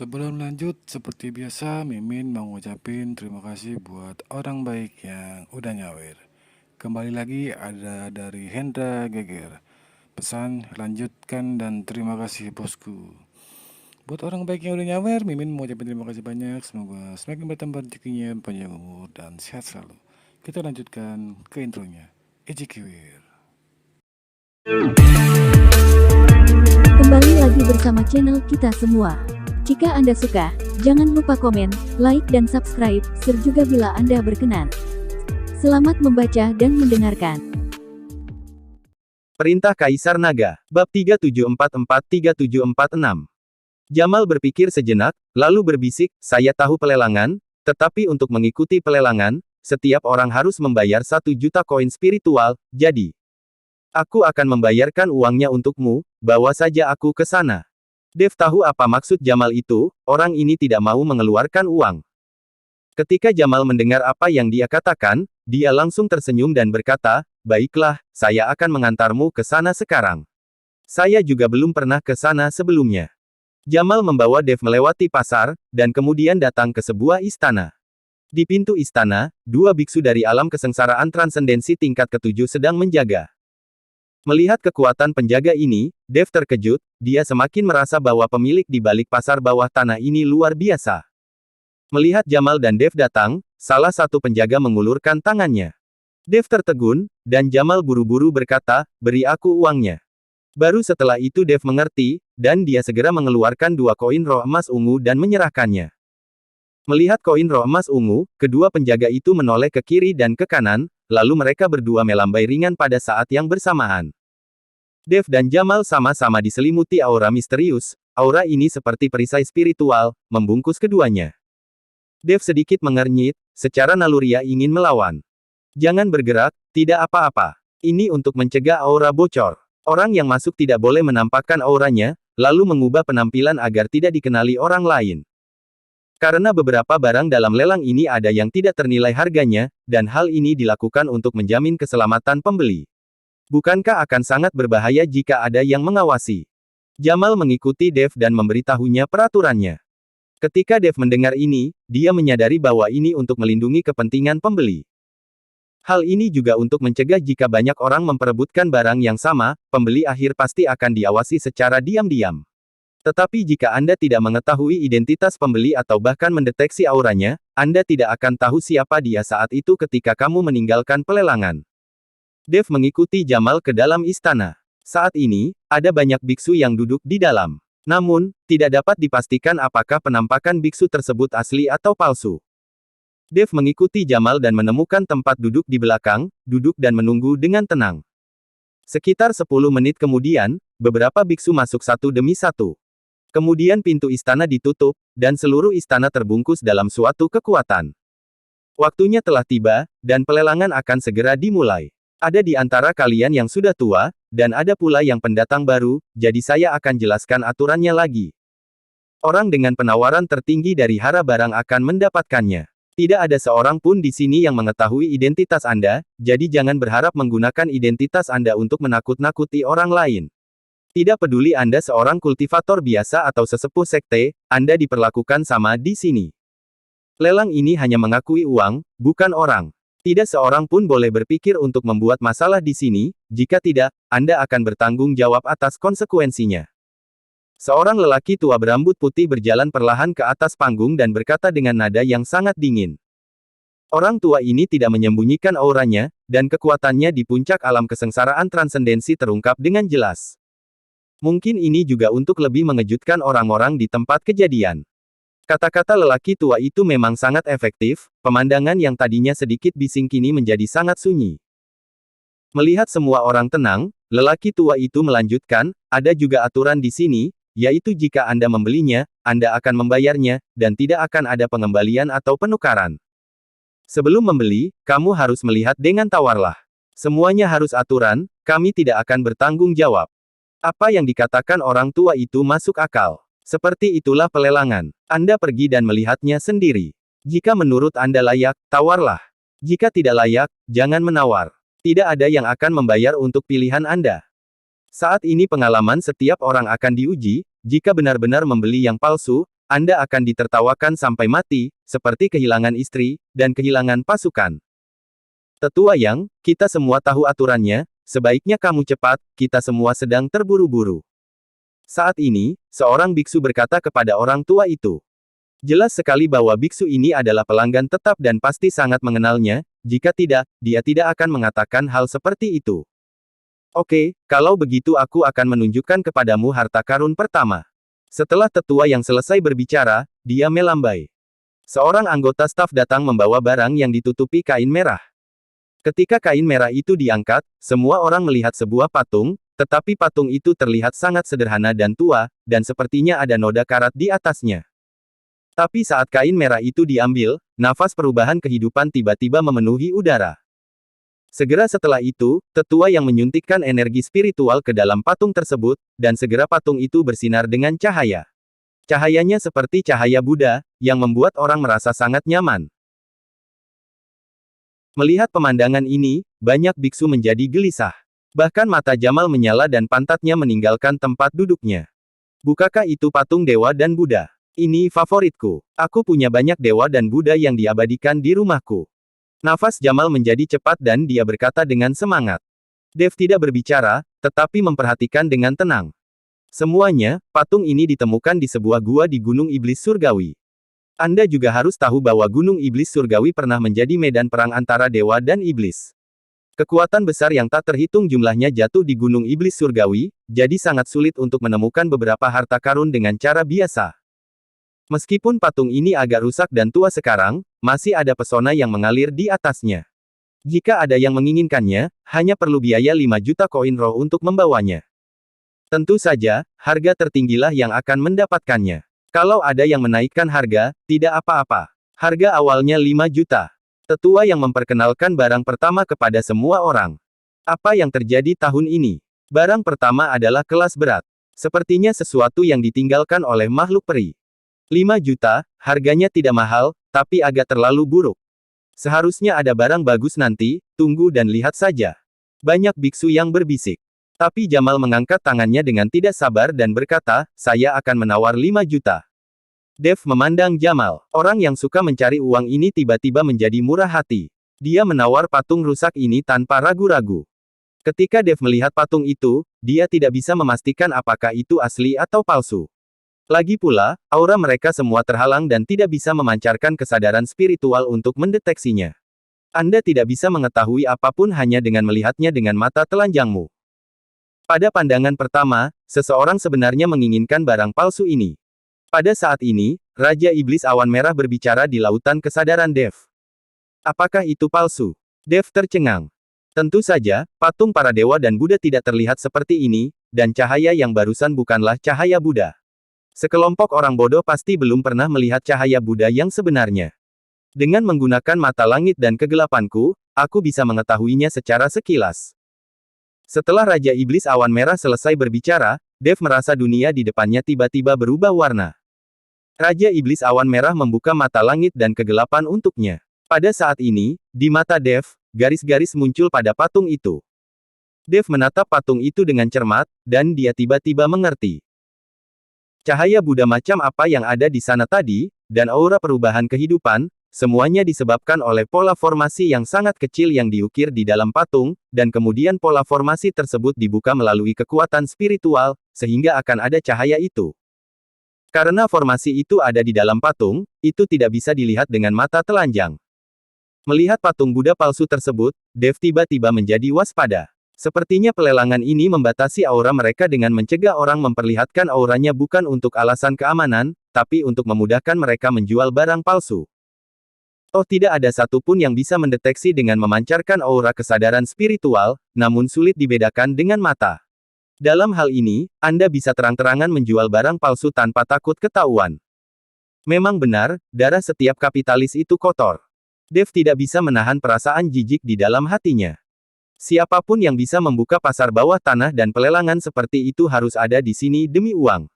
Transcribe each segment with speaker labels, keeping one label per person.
Speaker 1: Sebelum lanjut, seperti biasa, Mimin mau ngucapin terima kasih buat orang baik yang udah nyawer. Kembali lagi ada dari Hendra Geger. Pesan, lanjutkan dan terima kasih bosku. Buat orang baik yang udah nyawer, Mimin mau ucapin terima kasih banyak. Semoga semakin bertambah rezekinya, panjang umur, dan sehat selalu. Kita lanjutkan ke intronya. Ejikir.
Speaker 2: Kembali lagi bersama channel kita semua. Jika Anda suka, jangan lupa komen, like dan subscribe, share juga bila Anda berkenan. Selamat membaca dan mendengarkan.
Speaker 3: Perintah Kaisar Naga, bab 3744-3746. Jamal berpikir sejenak, lalu berbisik, saya tahu pelelangan, tetapi untuk mengikuti pelelangan, setiap orang harus membayar 1 juta koin spiritual, jadi aku akan membayarkan uangnya untukmu, bawa saja aku ke sana. Dev tahu apa maksud Jamal itu, orang ini tidak mau mengeluarkan uang. Ketika Jamal mendengar apa yang dia katakan, dia langsung tersenyum dan berkata, baiklah, saya akan mengantarmu ke sana sekarang. Saya juga belum pernah ke sana sebelumnya. Jamal membawa Dev melewati pasar, dan kemudian datang ke sebuah istana. Di pintu istana, dua biksu dari alam kesengsaraan transendensi tingkat ke-7 sedang menjaga. Melihat kekuatan penjaga ini, Dev terkejut, dia semakin merasa bahwa pemilik di balik pasar bawah tanah ini luar biasa. Melihat Jamal dan Dev datang, salah satu penjaga mengulurkan tangannya. Dev tertegun, dan Jamal buru-buru berkata, beri aku uangnya. Baru setelah itu Dev mengerti, dan dia segera mengeluarkan 2 koin roh emas ungu dan menyerahkannya. Melihat koin roh emas ungu, kedua penjaga itu menoleh ke kiri dan ke kanan, lalu mereka berdua melambai ringan pada saat yang bersamaan. Dev dan Jamal sama-sama diselimuti aura misterius, aura ini seperti perisai spiritual, membungkus keduanya. Dev sedikit mengernyit, secara naluriah ingin melawan. Jangan bergerak, tidak apa-apa. Ini untuk mencegah aura bocor. Orang yang masuk tidak boleh menampakkan auranya, lalu mengubah penampilan agar tidak dikenali orang lain. Karena beberapa barang dalam lelang ini ada yang tidak ternilai harganya, dan hal ini dilakukan untuk menjamin keselamatan pembeli. Bukankah akan sangat berbahaya jika ada yang mengawasi? Jamal mengikuti Dev dan memberitahunya peraturannya. Ketika Dev mendengar ini, dia menyadari bahwa ini untuk melindungi kepentingan pembeli. Hal ini juga untuk mencegah jika banyak orang memperebutkan barang yang sama, pembeli akhir pasti akan diawasi secara diam-diam. Tetapi jika Anda tidak mengetahui identitas pembeli atau bahkan mendeteksi auranya, Anda tidak akan tahu siapa dia saat itu ketika kamu meninggalkan pelelangan. Dev mengikuti Jamal ke dalam istana. Saat ini, ada banyak biksu yang duduk di dalam. Namun, tidak dapat dipastikan apakah penampakan biksu tersebut asli atau palsu. Dev mengikuti Jamal dan menemukan tempat duduk di belakang, duduk dan menunggu dengan tenang. Sekitar 10 menit kemudian, beberapa biksu masuk satu demi satu. Kemudian pintu istana ditutup, dan seluruh istana terbungkus dalam suatu kekuatan. Waktunya telah tiba, dan pelelangan akan segera dimulai. Ada di antara kalian yang sudah tua, dan ada pula yang pendatang baru, jadi saya akan jelaskan aturannya lagi. Orang dengan penawaran tertinggi dari hara barang akan mendapatkannya. Tidak ada seorang pun di sini yang mengetahui identitas Anda, jadi jangan berharap menggunakan identitas Anda untuk menakut-nakuti orang lain. Tidak peduli Anda seorang kultivator biasa atau sesepuh sekte, Anda diperlakukan sama di sini. Lelang ini hanya mengakui uang, bukan orang. Tidak seorang pun boleh berpikir untuk membuat masalah di sini, jika tidak, Anda akan bertanggung jawab atas konsekuensinya. Seorang lelaki tua berambut putih berjalan perlahan ke atas panggung dan berkata dengan nada yang sangat dingin. Orang tua ini tidak menyembunyikan auranya, dan kekuatannya di puncak alam kesengsaraan transendensi terungkap dengan jelas. Mungkin ini juga untuk lebih mengejutkan orang-orang di tempat kejadian. Kata-kata lelaki tua itu memang sangat efektif, pemandangan yang tadinya sedikit bising kini menjadi sangat sunyi. Melihat semua orang tenang, lelaki tua itu melanjutkan, ada juga aturan di sini, yaitu jika Anda membelinya, Anda akan membayarnya, dan tidak akan ada pengembalian atau penukaran. Sebelum membeli, kamu harus melihat dengan tawarlah. Semuanya harus aturan, kami tidak akan bertanggung jawab. Apa yang dikatakan orang tua itu masuk akal. Seperti itulah pelelangan. Anda pergi dan melihatnya sendiri. Jika menurut Anda layak, tawarlah. Jika tidak layak, jangan menawar. Tidak ada yang akan membayar untuk pilihan Anda. Saat ini pengalaman setiap orang akan diuji, jika benar-benar membeli yang palsu, Anda akan ditertawakan sampai mati, seperti kehilangan istri, dan kehilangan pasukan. Tetua Yang, kita semua tahu aturannya, sebaiknya kamu cepat, kita semua sedang terburu-buru. Saat ini, seorang biksu berkata kepada orang tua itu. Jelas sekali bahwa biksu ini adalah pelanggan tetap dan pasti sangat mengenalnya, jika tidak, dia tidak akan mengatakan hal seperti itu. Oke, kalau begitu aku akan menunjukkan kepadamu harta karun pertama. Setelah tetua yang selesai berbicara, dia melambai. Seorang anggota staf datang membawa barang yang ditutupi kain merah. Ketika kain merah itu diangkat, semua orang melihat sebuah patung, tetapi patung itu terlihat sangat sederhana dan tua, dan sepertinya ada noda karat di atasnya. Tapi saat kain merah itu diambil, nafas perubahan kehidupan tiba-tiba memenuhi udara. Segera setelah itu, tetua yang menyuntikkan energi spiritual ke dalam patung tersebut, dan segera patung itu bersinar dengan cahaya. Cahayanya seperti cahaya Buddha, yang membuat orang merasa sangat nyaman. Melihat pemandangan ini, banyak biksu menjadi gelisah. Bahkan mata Jamal menyala dan pantatnya meninggalkan tempat duduknya. Bukankah itu patung dewa dan Buddha? Ini favoritku. Aku punya banyak dewa dan Buddha yang diabadikan di rumahku. Nafas Jamal menjadi cepat dan dia berkata dengan semangat. Dev tidak berbicara, tetapi memperhatikan dengan tenang. Semuanya, patung ini ditemukan di sebuah gua di Gunung Iblis Surgawi. Anda juga harus tahu bahwa Gunung Iblis Surgawi pernah menjadi medan perang antara dewa dan iblis. Kekuatan besar yang tak terhitung jumlahnya jatuh di Gunung Iblis Surgawi, jadi sangat sulit untuk menemukan beberapa harta karun dengan cara biasa. Meskipun patung ini agak rusak dan tua sekarang, masih ada pesona yang mengalir di atasnya. Jika ada yang menginginkannya, hanya perlu biaya 5 juta koin roh untuk membawanya. Tentu saja, harga tertinggilah yang akan mendapatkannya. Kalau ada yang menaikkan harga, tidak apa-apa. Harga awalnya 5 juta. Tetua yang memperkenalkan barang pertama kepada semua orang. Apa yang terjadi tahun ini? Barang pertama adalah kelas berat. Sepertinya sesuatu yang ditinggalkan oleh makhluk peri. 5 juta, harganya tidak mahal, tapi agak terlalu buruk. Seharusnya ada barang bagus nanti, tunggu dan lihat saja. Banyak biksu yang berbisik. Tapi Jamal mengangkat tangannya dengan tidak sabar dan berkata, saya akan menawar 5 juta. Dev memandang Jamal. Orang yang suka mencari uang ini tiba-tiba menjadi murah hati. Dia menawar patung rusak ini tanpa ragu-ragu. Ketika Dev melihat patung itu, dia tidak bisa memastikan apakah itu asli atau palsu. Lagi pula, aura mereka semua terhalang dan tidak bisa memancarkan kesadaran spiritual untuk mendeteksinya. Anda tidak bisa mengetahui apapun hanya dengan melihatnya dengan mata telanjangmu. Pada pandangan pertama, seseorang sebenarnya menginginkan barang palsu ini. Pada saat ini, Raja Iblis Awan Merah berbicara di lautan kesadaran Dev. Apakah itu palsu? Dev tercengang. Tentu saja, patung para dewa dan Buddha tidak terlihat seperti ini, dan cahaya yang barusan bukanlah cahaya Buddha. Sekelompok orang bodoh pasti belum pernah melihat cahaya Buddha yang sebenarnya. Dengan menggunakan mata langit dan kegelapanku, aku bisa mengetahuinya secara sekilas. Setelah Raja Iblis Awan Merah selesai berbicara, Dev merasa dunia di depannya tiba-tiba berubah warna. Raja Iblis Awan Merah membuka mata langit dan kegelapan untuknya. Pada saat ini, di mata Dev, garis-garis muncul pada patung itu. Dev menatap patung itu dengan cermat, dan dia tiba-tiba mengerti. Cahaya Buddha macam apa yang ada di sana tadi, dan aura perubahan kehidupan, semuanya disebabkan oleh pola formasi yang sangat kecil yang diukir di dalam patung, dan kemudian pola formasi tersebut dibuka melalui kekuatan spiritual, sehingga akan ada cahaya itu. Karena formasi itu ada di dalam patung, itu tidak bisa dilihat dengan mata telanjang. Melihat patung Buddha palsu tersebut, Dev tiba-tiba menjadi waspada. Sepertinya pelelangan ini membatasi aura mereka dengan mencegah orang memperlihatkan auranya bukan untuk alasan keamanan, tapi untuk memudahkan mereka menjual barang palsu. Oh, tidak ada satupun yang bisa mendeteksi dengan memancarkan aura kesadaran spiritual, namun sulit dibedakan dengan mata. Dalam hal ini, Anda bisa terang-terangan menjual barang palsu tanpa takut ketahuan. Memang benar, darah setiap kapitalis itu kotor. Dev tidak bisa menahan perasaan jijik di dalam hatinya. Siapapun yang bisa membuka pasar bawah tanah dan pelelangan seperti itu harus ada di sini demi uang.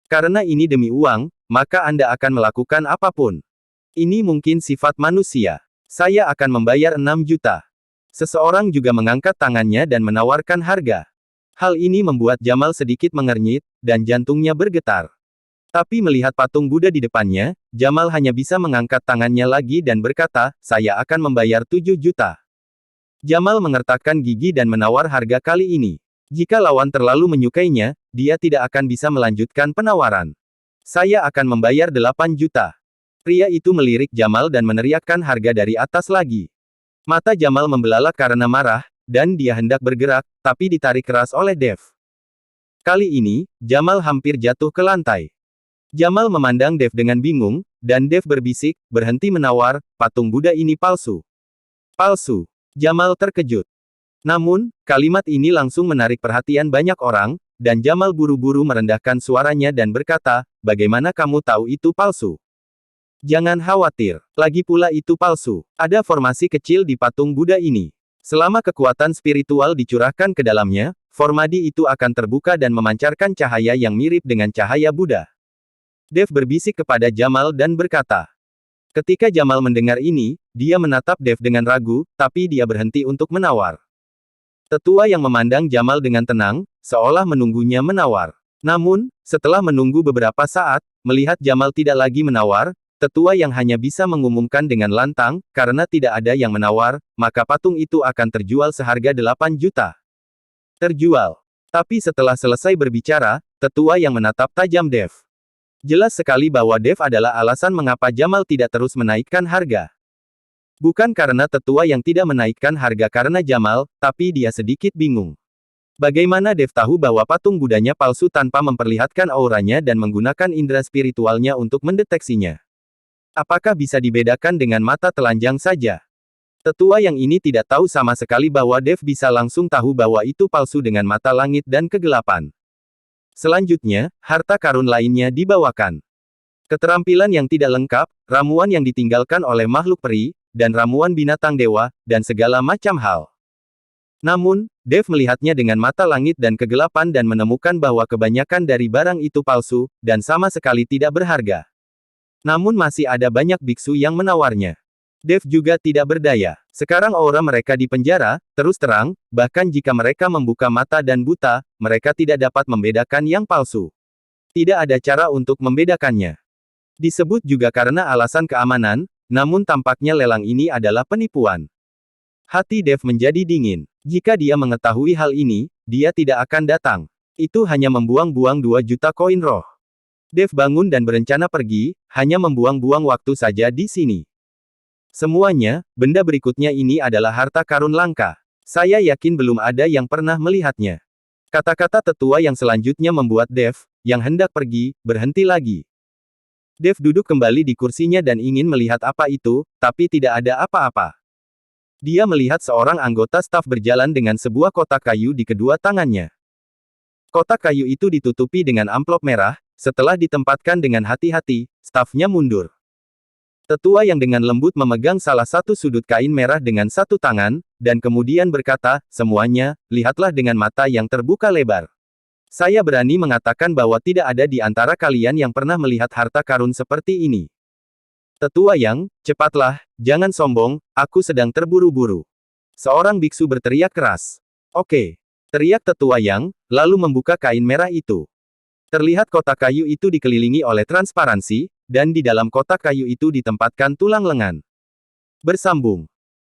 Speaker 3: Karena ini demi uang, maka Anda akan melakukan apapun. Ini mungkin sifat manusia. Saya akan membayar 6 juta. Seseorang juga mengangkat tangannya dan menawarkan harga. Hal ini membuat Jamal sedikit mengernyit, dan jantungnya bergetar. Tapi melihat patung Buddha di depannya, Jamal hanya bisa mengangkat tangannya lagi dan berkata, saya akan membayar 7 juta. Jamal mengertakkan gigi dan menawar harga kali ini. Jika lawan terlalu menyukainya, dia tidak akan bisa melanjutkan penawaran. Saya akan membayar 8 juta. Pria itu melirik Jamal dan meneriakkan harga dari atas lagi. Mata Jamal membelalak karena marah, dan dia hendak bergerak, tapi ditarik keras oleh Dev. Kali ini, Jamal hampir jatuh ke lantai. Jamal memandang Dev dengan bingung, dan Dev berbisik, berhenti menawar, patung Buddha ini palsu. Palsu. Jamal terkejut. Namun, kalimat ini langsung menarik perhatian banyak orang, dan Jamal buru-buru merendahkan suaranya dan berkata, bagaimana kamu tahu itu palsu? Jangan khawatir, lagi pula itu palsu. Ada formasi kecil di patung Buddha ini. Selama kekuatan spiritual dicurahkan ke dalamnya, formadi itu akan terbuka dan memancarkan cahaya yang mirip dengan cahaya Buddha. Dev berbisik kepada Jamal dan berkata. Ketika Jamal mendengar ini, dia menatap Dev dengan ragu, tapi dia berhenti untuk menawar. Tetua yang memandang Jamal dengan tenang, seolah menunggunya menawar. Namun, setelah menunggu beberapa saat, melihat Jamal tidak lagi menawar, tetua yang hanya bisa mengumumkan dengan lantang, karena tidak ada yang menawar, maka patung itu akan terjual seharga 8 juta. Terjual. Tapi setelah selesai berbicara, tetua yang menatap tajam Dev. Jelas sekali bahwa Dev adalah alasan mengapa Jamal tidak terus menaikkan harga. Bukan karena tetua yang tidak menaikkan harga karena Jamal, tapi dia sedikit bingung. Bagaimana Dev tahu bahwa patung Budanya palsu tanpa memperlihatkan auranya dan menggunakan indera spiritualnya untuk mendeteksinya? Apakah bisa dibedakan dengan mata telanjang saja? Tetua yang ini tidak tahu sama sekali bahwa Dev bisa langsung tahu bahwa itu palsu dengan mata langit dan kegelapan. Selanjutnya, harta karun lainnya dibawakan. Keterampilan yang tidak lengkap, ramuan yang ditinggalkan oleh makhluk peri, dan ramuan binatang dewa, dan segala macam hal. Namun, Dev melihatnya dengan mata langit dan kegelapan dan menemukan bahwa kebanyakan dari barang itu palsu, dan sama sekali tidak berharga. Namun masih ada banyak biksu yang menawarnya. Dev juga tidak berdaya. Sekarang aura mereka di penjara, terus terang, bahkan jika mereka membuka mata dan buta, mereka tidak dapat membedakan yang palsu. Tidak ada cara untuk membedakannya. Disebut juga karena alasan keamanan, namun tampaknya lelang ini adalah penipuan. Hati Dev menjadi dingin. Jika dia mengetahui hal ini, dia tidak akan datang. Itu hanya membuang-buang 2 juta koin roh. Dev bangun dan berencana pergi, hanya membuang-buang waktu saja di sini. Semuanya, benda berikutnya ini adalah harta karun langka. Saya yakin belum ada yang pernah melihatnya. Kata-kata tetua yang selanjutnya membuat Dev, yang hendak pergi, berhenti lagi. Dev duduk kembali di kursinya dan ingin melihat apa itu, tapi tidak ada apa-apa. Dia melihat seorang anggota staf berjalan dengan sebuah kotak kayu di kedua tangannya. Kotak kayu itu ditutupi dengan amplop merah, setelah ditempatkan dengan hati-hati, stafnya mundur. Tetua yang dengan lembut memegang salah satu sudut kain merah dengan satu tangan, dan kemudian berkata, semuanya, lihatlah dengan mata yang terbuka lebar. Saya berani mengatakan bahwa tidak ada di antara kalian yang pernah melihat harta karun seperti ini. Tetua yang, cepatlah, jangan sombong, aku sedang terburu-buru. Seorang biksu berteriak keras. Oke. Teriak tetua yang, lalu membuka kain merah itu. Terlihat kotak kayu itu dikelilingi oleh transparansi, dan di dalam kotak kayu itu ditempatkan tulang lengan. Bersambung.